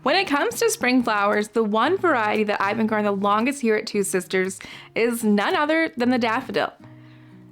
When it comes to spring flowers, the one variety that I've been growing the longest here at Two Sisters is none other than the daffodil.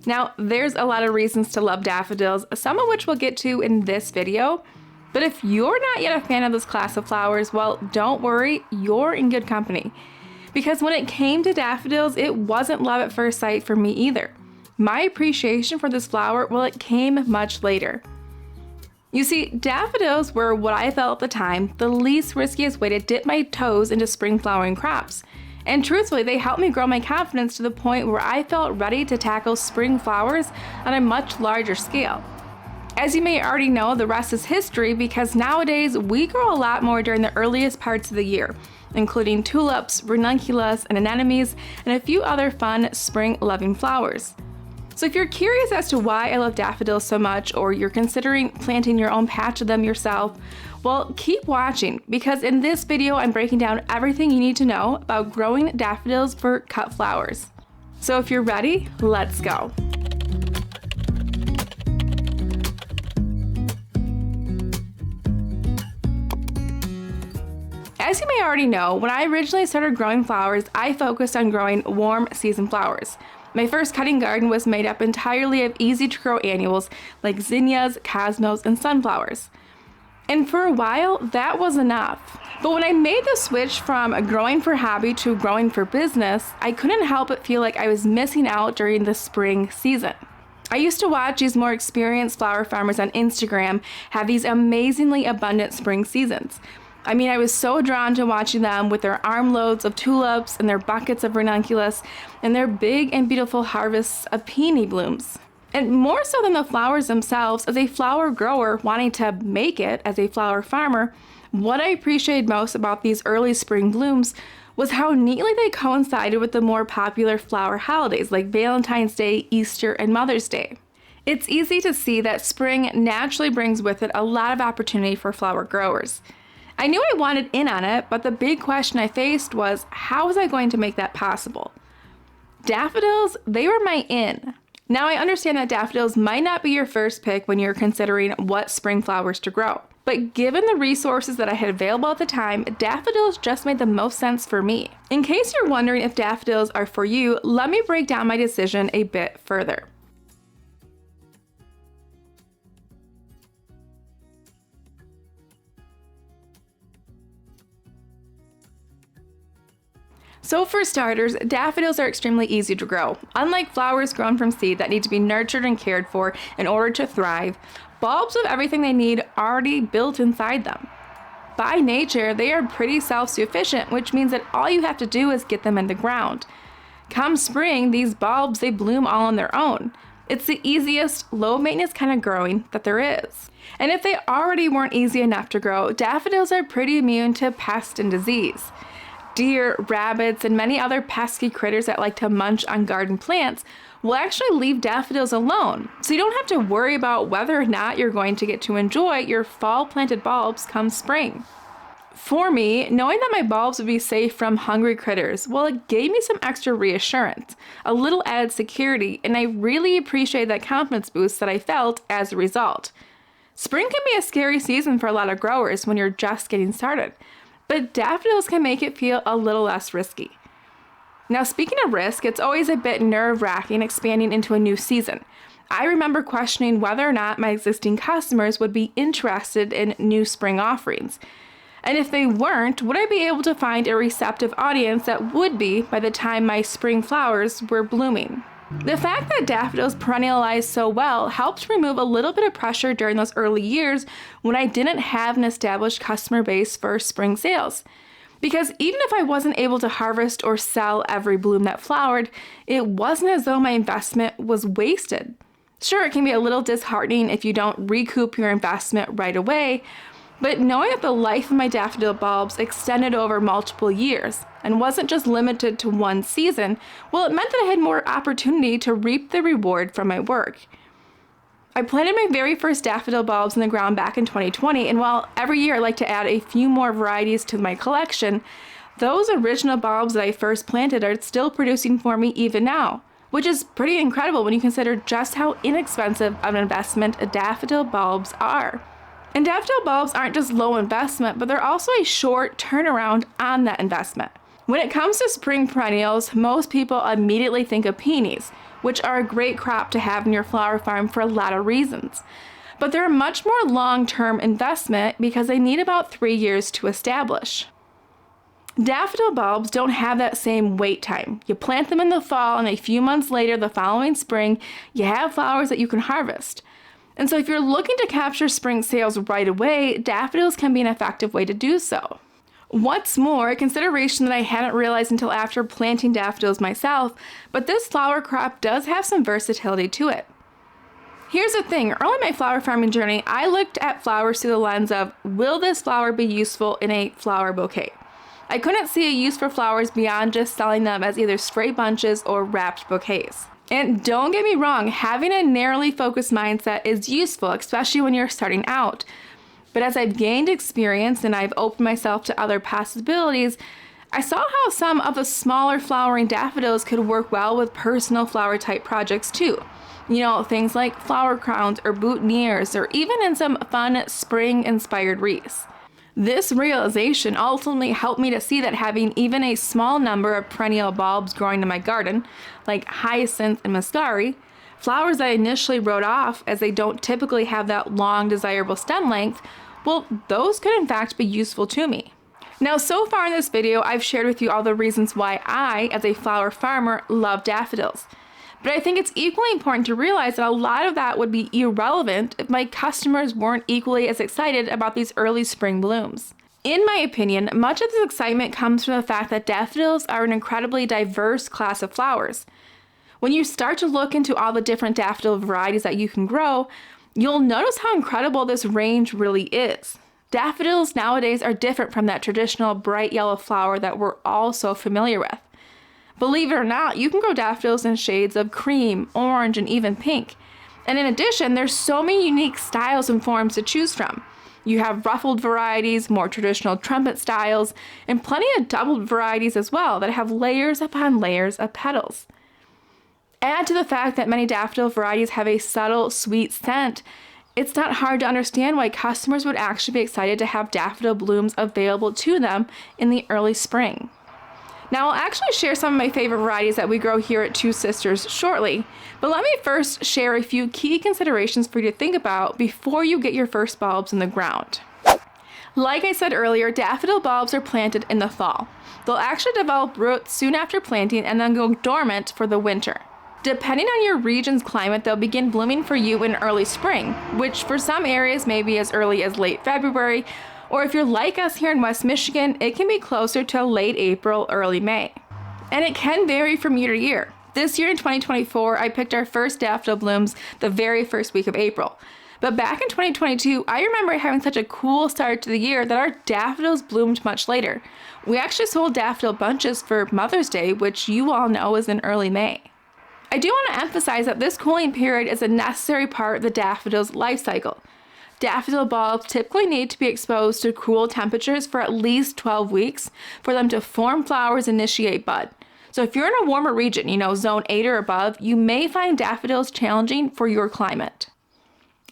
Now, there's a lot of reasons to love daffodils, some of which we'll get to in this video, but if you're not yet a fan of this class of flowers, well, don't worry, you're in good company. Because when it came to daffodils, it wasn't love at first sight for me either. My appreciation for this flower, well, it came much later. You see, daffodils were what I felt at the time the least riskiest way to dip my toes into spring flowering crops. And truthfully, they helped me grow my confidence to the point where I felt ready to tackle spring flowers on a much larger scale. As you may already know, the rest is history because nowadays we grow a lot more during the earliest parts of the year, including tulips, ranunculus, and anemones, and a few other fun spring-loving flowers. So if you're curious as to why I love daffodils so much, or you're considering planting your own patch of them yourself, well, keep watching because in this video I'm breaking down everything you need to know about growing daffodils for cut flowers. So if you're ready, let's go. As you may already know, when I originally started growing flowers, I focused on growing warm season flowers. My first cutting garden was made up entirely of easy-to-grow annuals like zinnias, cosmos, and sunflowers. And for a while, that was enough. But when I made the switch from growing for hobby to growing for business, I couldn't help but feel like I was missing out during the spring season. I used to watch these more experienced flower farmers on Instagram have these amazingly abundant spring seasons. I mean, I was so drawn to watching them with their armloads of tulips and their buckets of ranunculus and their big and beautiful harvests of peony blooms. And more so than the flowers themselves, as a flower grower wanting to make it as a flower farmer, what I appreciated most about these early spring blooms was how neatly they coincided with the more popular flower holidays like Valentine's Day, Easter, and Mother's Day. It's easy to see that spring naturally brings with it a lot of opportunity for flower growers. I knew I wanted in on it, but the big question I faced was, how was I going to make that possible? Daffodils, they were my in. Now I understand that daffodils might not be your first pick when you're considering what spring flowers to grow. But given the resources that I had available at the time, daffodils just made the most sense for me. In case you're wondering if daffodils are for you, let me break down my decision a bit further. So for starters, daffodils are extremely easy to grow. Unlike flowers grown from seed that need to be nurtured and cared for in order to thrive, bulbs have everything they need already built inside them. By nature, they are pretty self-sufficient, which means that all you have to do is get them in the ground. Come spring, these bulbs, they bloom all on their own. It's the easiest, low-maintenance kind of growing that there is. And if they already weren't easy enough to grow, daffodils are pretty immune to pest and disease. Deer, rabbits, and many other pesky critters that like to munch on garden plants will actually leave daffodils alone, so you don't have to worry about whether or not you're going to get to enjoy your fall planted bulbs come spring. For me, knowing that my bulbs would be safe from hungry critters, well, it gave me some extra reassurance, a little added security, and I really appreciate that confidence boost that I felt as a result. Spring can be a scary season for a lot of growers when you're just getting started, but daffodils can make it feel a little less risky. Now, speaking of risk, it's always a bit nerve-wracking expanding into a new season. I remember questioning whether or not my existing customers would be interested in new spring offerings. And if they weren't, would I be able to find a receptive audience that would be by the time my spring flowers were blooming? The fact that daffodils perennialize so well helped remove a little bit of pressure during those early years when I didn't have an established customer base for spring sales. Because even if I wasn't able to harvest or sell every bloom that flowered, it wasn't as though my investment was wasted. Sure, it can be a little disheartening if you don't recoup your investment right away, but knowing that the life of my daffodil bulbs extended over multiple years and wasn't just limited to one season, well, it meant that I had more opportunity to reap the reward from my work. I planted my very first daffodil bulbs in the ground back in 2020, and while every year I like to add a few more varieties to my collection, those original bulbs that I first planted are still producing for me even now, which is pretty incredible when you consider just how inexpensive of an investment daffodil bulbs are. And daffodil bulbs aren't just low investment, but they're also a short turnaround on that investment. When it comes to spring perennials, most people immediately think of peonies, which are a great crop to have in your flower farm for a lot of reasons. But they're a much more long-term investment because they need about 3 years to establish. Daffodil bulbs don't have that same wait time. You plant them in the fall, and a few months later, the following spring, you have flowers that you can harvest. And so if you're looking to capture spring sales right away, daffodils can be an effective way to do so. What's more, a consideration that I hadn't realized until after planting daffodils myself, but this flower crop does have some versatility to it. Here's the thing, early in my flower farming journey, I looked at flowers through the lens of, will this flower be useful in a flower bouquet? I couldn't see a use for flowers beyond just selling them as either straight bunches or wrapped bouquets. And don't get me wrong, having a narrowly focused mindset is useful, especially when you're starting out. But as I've gained experience and I've opened myself to other possibilities, I saw how some of the smaller flowering daffodils could work well with personal flower type projects too. You know, things like flower crowns or boutonnieres, or even in some fun spring inspired wreaths. This realization ultimately helped me to see that having even a small number of perennial bulbs growing in my garden, like hyacinth and muscari, flowers that I initially wrote off as they don't typically have that long desirable stem length, well, those could in fact be useful to me. Now, so far in this video, I've shared with you all the reasons why I, as a flower farmer, love daffodils. But I think it's equally important to realize that a lot of that would be irrelevant if my customers weren't equally as excited about these early spring blooms. In my opinion, much of this excitement comes from the fact that daffodils are an incredibly diverse class of flowers. When you start to look into all the different daffodil varieties that you can grow, you'll notice how incredible this range really is. Daffodils nowadays are different from that traditional bright yellow flower that we're all so familiar with. Believe it or not, you can grow daffodils in shades of cream, orange, and even pink. And in addition, there's so many unique styles and forms to choose from. You have ruffled varieties, more traditional trumpet styles, and plenty of doubled varieties as well that have layers upon layers of petals. Add to the fact that many daffodil varieties have a subtle, sweet scent, it's not hard to understand why customers would actually be excited to have daffodil blooms available to them in the early spring. Now, I'll actually share some of my favorite varieties that we grow here at Two Sisters shortly, but let me first share a few key considerations for you to think about before you get your first bulbs in the ground. Like I said earlier, daffodil bulbs are planted in the fall. They'll actually develop roots soon after planting and then go dormant for the winter. Depending on your region's climate, they'll begin blooming for you in early spring, which for some areas may be as early as late February, or if you're like us here in West Michigan, it can be closer to late April, early May. And it can vary from year to year. This year in 2024, I picked our first daffodil blooms the very first week of April. But back in 2022, I remember having such a cool start to the year that our daffodils bloomed much later. We actually sold daffodil bunches for Mother's Day, which you all know is in early May. I do want to emphasize that this cooling period is a necessary part of the daffodil's life cycle. Daffodil bulbs typically need to be exposed to cool temperatures for at least 12 weeks for them to form flowers and initiate bud. So if you're in a warmer region, zone 8 or above, you may find daffodils challenging for your climate.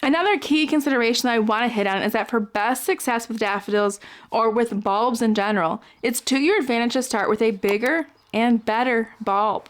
Another key consideration that I want to hit on is that for best success with daffodils, or with bulbs in general, it's to your advantage to start with a bigger and better bulb.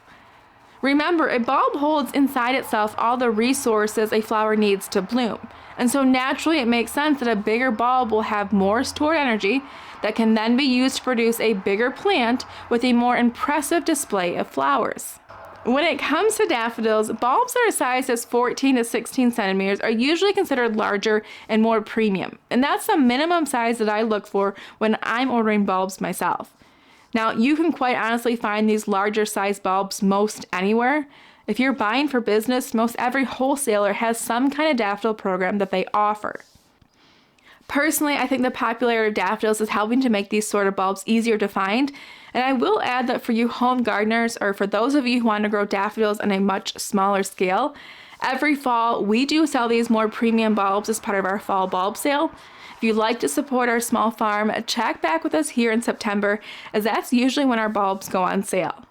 Remember, a bulb holds inside itself all the resources a flower needs to bloom. And so naturally it makes sense that a bigger bulb will have more stored energy that can then be used to produce a bigger plant with a more impressive display of flowers. When it comes to daffodils, bulbs that are sized as 14 to 16 centimeters are usually considered larger and more premium. And that's the minimum size that I look for when I'm ordering bulbs myself. Now, you can quite honestly find these larger size bulbs most anywhere. If you're buying for business, most every wholesaler has some kind of daffodil program that they offer. Personally, I think the popularity of daffodils is helping to make these sort of bulbs easier to find. And I will add that for you home gardeners, or for those of you who want to grow daffodils on a much smaller scale, every fall we do sell these more premium bulbs as part of our fall bulb sale. If you'd like to support our small farm, check back with us here in September, as that's usually when our bulbs go on sale.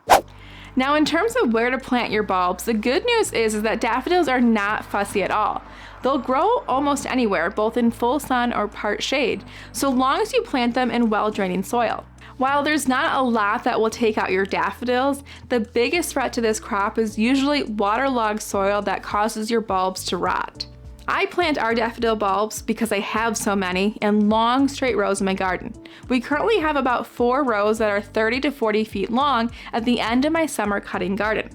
Now, in terms of where to plant your bulbs, the good news is that daffodils are not fussy at all. They'll grow almost anywhere, both in full sun or part shade, so long as you plant them in well-draining soil. While there's not a lot that will take out your daffodils, the biggest threat to this crop is usually waterlogged soil that causes your bulbs to rot. I plant our daffodil bulbs, because I have so many, in long straight rows in my garden. We currently have about 4 rows that are 30 to 40 feet long at the end of my summer cutting garden.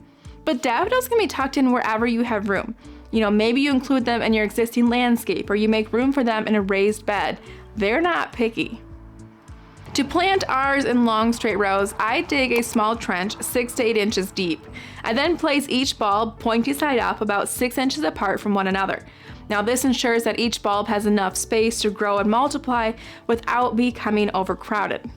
But daffodils can be tucked in wherever you have room. Maybe you include them in your existing landscape, or you make room for them in a raised bed. They're not picky. To plant ours in long straight rows, I dig a small trench 6 to 8 inches deep. I then place each bulb pointy side up about 6 inches apart from one another. Now this ensures that each bulb has enough space to grow and multiply without becoming overcrowded.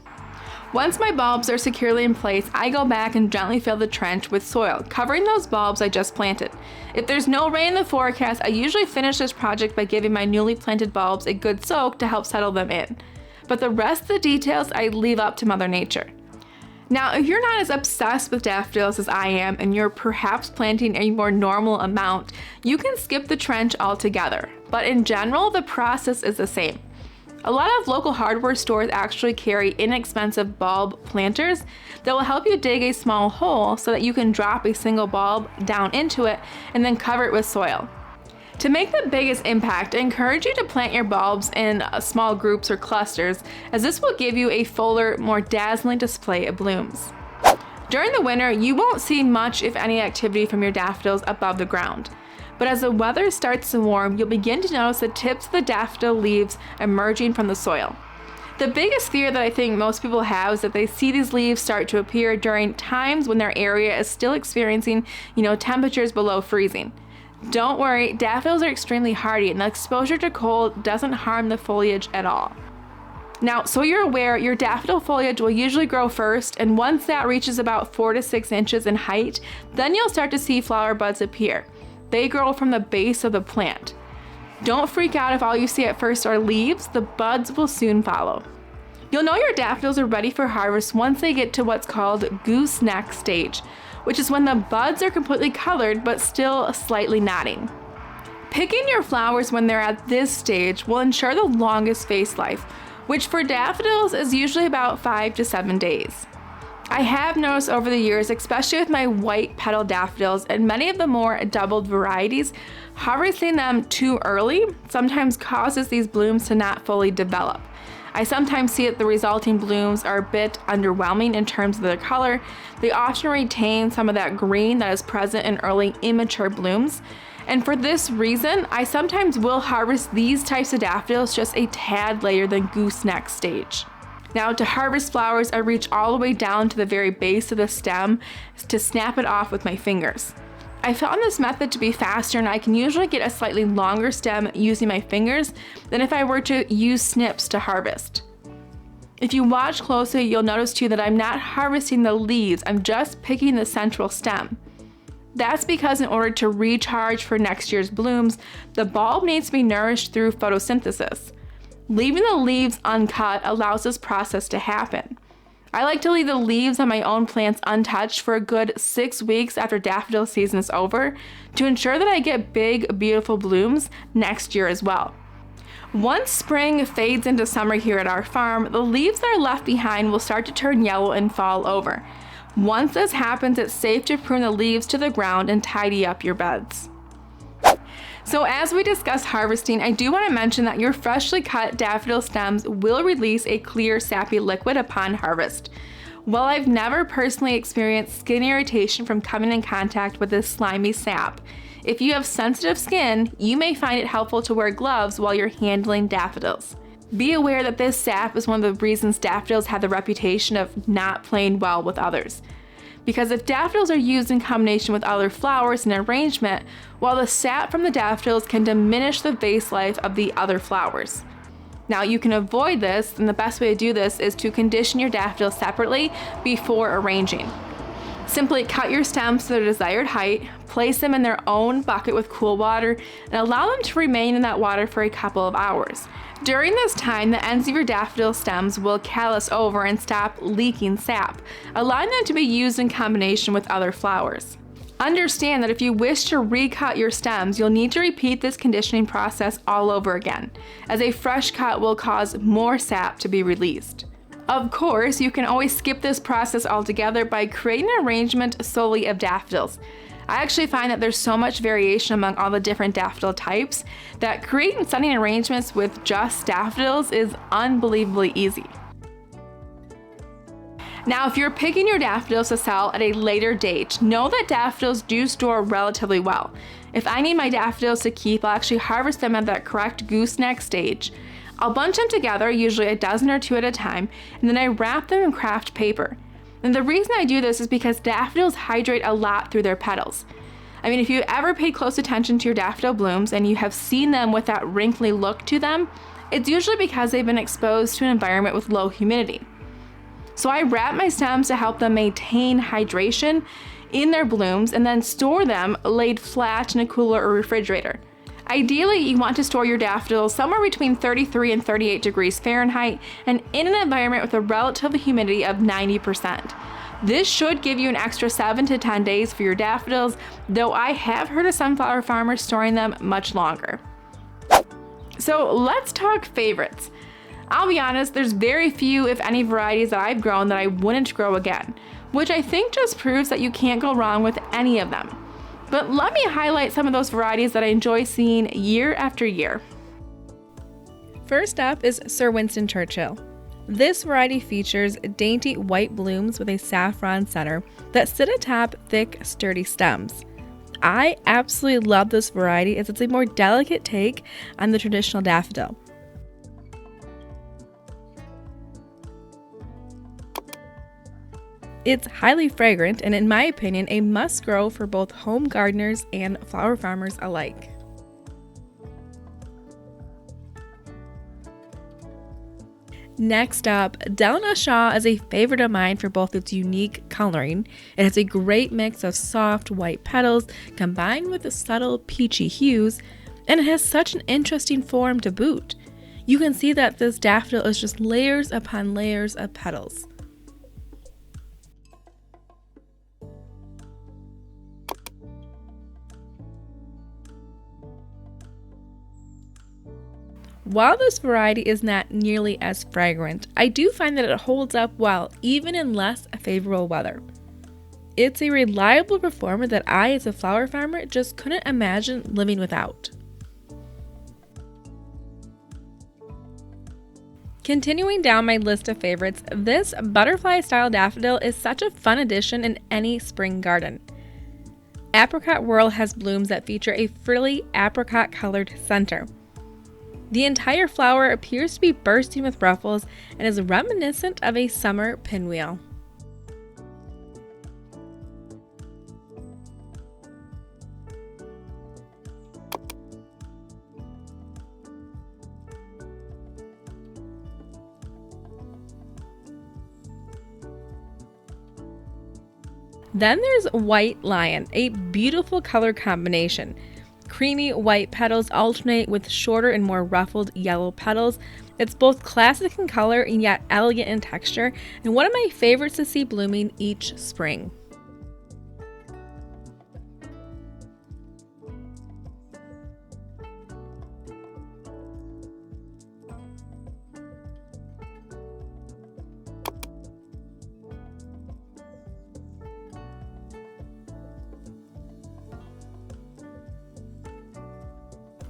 Once my bulbs are securely in place, I go back and gently fill the trench with soil, covering those bulbs I just planted. If there's no rain in the forecast, I usually finish this project by giving my newly planted bulbs a good soak to help settle them in. But the rest of the details I leave up to Mother Nature. Now, if you're not as obsessed with daffodils as I am, and you're perhaps planting a more normal amount, you can skip the trench altogether. But in general, the process is the same. A lot of local hardware stores actually carry inexpensive bulb planters that will help you dig a small hole so that you can drop a single bulb down into it and then cover it with soil. To make the biggest impact, I encourage you to plant your bulbs in small groups or clusters, as this will give you a fuller, more dazzling display of blooms. During the winter, you won't see much, if any, activity from your daffodils above the ground. But as the weather starts to warm, you'll begin to notice the tips of the daffodil leaves emerging from the soil. The biggest fear that I think most people have is that they see these leaves start to appear during times when their area is still experiencing, temperatures below freezing. Don't worry, daffodils are extremely hardy, and the exposure to cold doesn't harm the foliage at all. Now, so you're aware, your daffodil foliage will usually grow first, and once that reaches about 4 to 6 inches in height, then you'll start to see flower buds appear. They grow from the base of the plant. Don't freak out if all you see at first are leaves. The buds will soon follow. You'll know your daffodils are ready for harvest once they get to what's called gooseneck stage, which is when the buds are completely colored but still slightly nodding. Picking your flowers when they're at this stage will ensure the longest face life, which for daffodils is usually about 5 to 7 days. I have noticed over the years, especially with my white petal daffodils and many of the more doubled varieties, harvesting them too early sometimes causes these blooms to not fully develop. I sometimes see that the resulting blooms are a bit underwhelming in terms of their color. They often retain some of that green that is present in early immature blooms. And for this reason, I sometimes will harvest these types of daffodils just a tad later than gooseneck stage. Now, to harvest flowers, I reach all the way down to the very base of the stem to snap it off with my fingers. I found this method to be faster, and I can usually get a slightly longer stem using my fingers than if I were to use snips to harvest. If you watch closely, you'll notice too that I'm not harvesting the leaves, I'm just picking the central stem. That's because in order to recharge for next year's blooms, the bulb needs to be nourished through photosynthesis. Leaving the leaves uncut allows this process to happen. I like to leave the leaves on my own plants untouched for a good 6 weeks after daffodil season is over to ensure that I get big, beautiful blooms next year as well. Once spring fades into summer here at our farm, the leaves that are left behind will start to turn yellow and fall over. Once this happens, it's safe to prune the leaves to the ground and tidy up your beds. So as we discuss harvesting, I do want to mention that your freshly cut daffodil stems will release a clear, sappy liquid upon harvest. While I've never personally experienced skin irritation from coming in contact with this slimy sap, if you have sensitive skin, you may find it helpful to wear gloves while you're handling daffodils. Be aware that this sap is one of the reasons daffodils have the reputation of not playing well with others. Because if daffodils are used in combination with other flowers in arrangement, while the sap from the daffodils can diminish the vase life of the other flowers. Now you can avoid this, and the best way to do this is to condition your daffodils separately before arranging. Simply cut your stems to their desired height, place them in their own bucket with cool water, and allow them to remain in that water for a couple of hours. During this time, the ends of your daffodil stems will callus over and stop leaking sap, allowing them to be used in combination with other flowers. Understand that if you wish to recut your stems, you'll need to repeat this conditioning process all over again, as a fresh cut will cause more sap to be released. Of course, you can always skip this process altogether by creating an arrangement solely of daffodils. I actually find that there's so much variation among all the different daffodil types that creating stunning arrangements with just daffodils is unbelievably easy. Now, if you're picking your daffodils to sell at a later date, know that daffodils do store relatively well. If I need my daffodils to keep, I'll actually harvest them at that correct gooseneck stage. I'll bunch them together, usually a dozen or two at a time, and then I wrap them in craft paper. And the reason I do this is because daffodils hydrate a lot through their petals. I mean, if you ever paid close attention to your daffodil blooms and you have seen them with that wrinkly look to them, it's usually because they've been exposed to an environment with low humidity. So I wrap my stems to help them maintain hydration in their blooms and then store them laid flat in a cooler or refrigerator. Ideally, you want to store your daffodils somewhere between 33 and 38 degrees Fahrenheit and in an environment with a relative humidity of 90%. This should give you an extra 7 to 10 days for your daffodils, though I have heard of sunflower farmers storing them much longer. So let's talk favorites. I'll be honest, there's very few, if any, varieties that I've grown that I wouldn't grow again, which I think just proves that you can't go wrong with any of them. But let me highlight some of those varieties that I enjoy seeing year after year. First up is Sir Winston Churchill. This variety features dainty white blooms with a saffron center that sit atop thick, sturdy stems. I absolutely love this variety as it's a more delicate take on the traditional daffodil. It's highly fragrant and, in my opinion, a must grow for both home gardeners and flower farmers alike. Next up, Delna Shaw is a favorite of mine for both its unique coloring. It has a great mix of soft white petals combined with subtle peachy hues, and it has such an interesting form to boot. You can see that this daffodil is just layers upon layers of petals. While this variety is not nearly as fragrant, I do find that it holds up well even in less favorable weather. It's a reliable performer that I, as a flower farmer, just couldn't imagine living without. Continuing down my list of favorites, this butterfly-style daffodil is such a fun addition in any spring garden. Apricot Whirl has blooms that feature a frilly apricot-colored center. The entire flower appears to be bursting with ruffles and is reminiscent of a summer pinwheel. Then there's White Lion, a beautiful color combination. Creamy white petals alternate with shorter and more ruffled yellow petals. It's both classic in color and yet elegant in texture, and one of my favorites to see blooming each spring.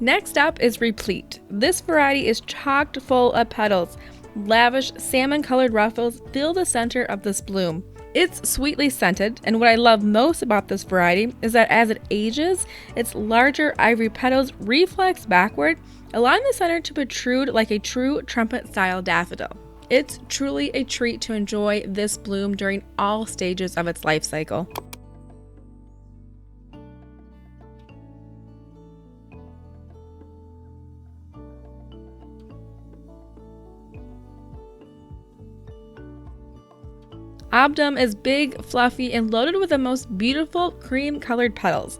Next up is Replete. This variety is chocked full of petals. Lavish salmon-colored ruffles fill the center of this bloom. It's sweetly scented, and what I love most about this variety is that as it ages, its larger ivory petals reflex backward, allowing the center to protrude like a true trumpet-style daffodil. It's truly a treat to enjoy this bloom during all stages of its life cycle. Obdum is big, fluffy, and loaded with the most beautiful cream-colored petals.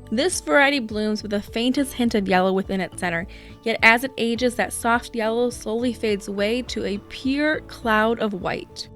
This variety blooms with the faintest hint of yellow within its center, yet as it ages, that soft yellow slowly fades away to a pure cloud of white.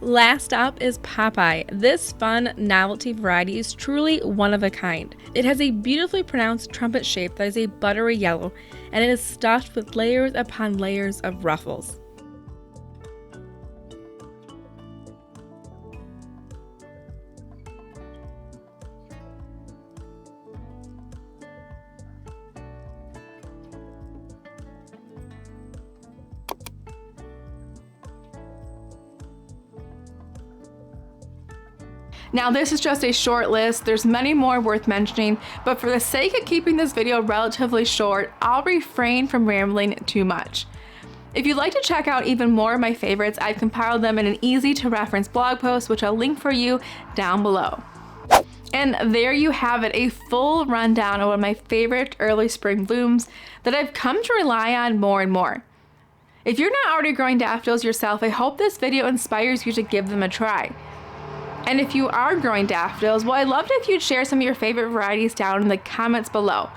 Last up is Popeye. This fun novelty variety is truly one of a kind. It has a beautifully pronounced trumpet shape that is a buttery yellow, and it is stuffed with layers upon layers of ruffles. Now this is just a short list, there's many more worth mentioning, but for the sake of keeping this video relatively short, I'll refrain from rambling too much. If you'd like to check out even more of my favorites, I've compiled them in an easy to reference blog post, which I'll link for you down below. And there you have it, a full rundown of one of my favorite early spring blooms that I've come to rely on more and more. If you're not already growing daffodils yourself, I hope this video inspires you to give them a try. And if you are growing daffodils, well, I'd love it if you'd share some of your favorite varieties down in the comments below.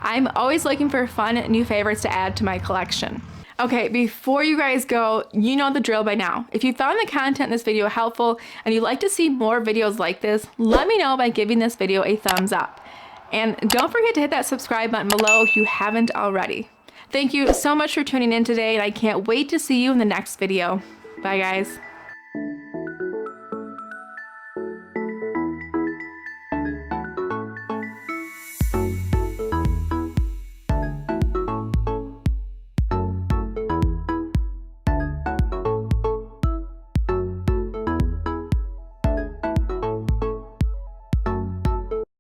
I'm always looking for fun new favorites to add to my collection. Okay, before you guys go, you know the drill by now. If you found the content in this video helpful and you'd like to see more videos like this, let me know by giving this video a thumbs up. And don't forget to hit that subscribe button below if you haven't already. Thank you so much for tuning in today, and I can't wait to see you in the next video. Bye guys.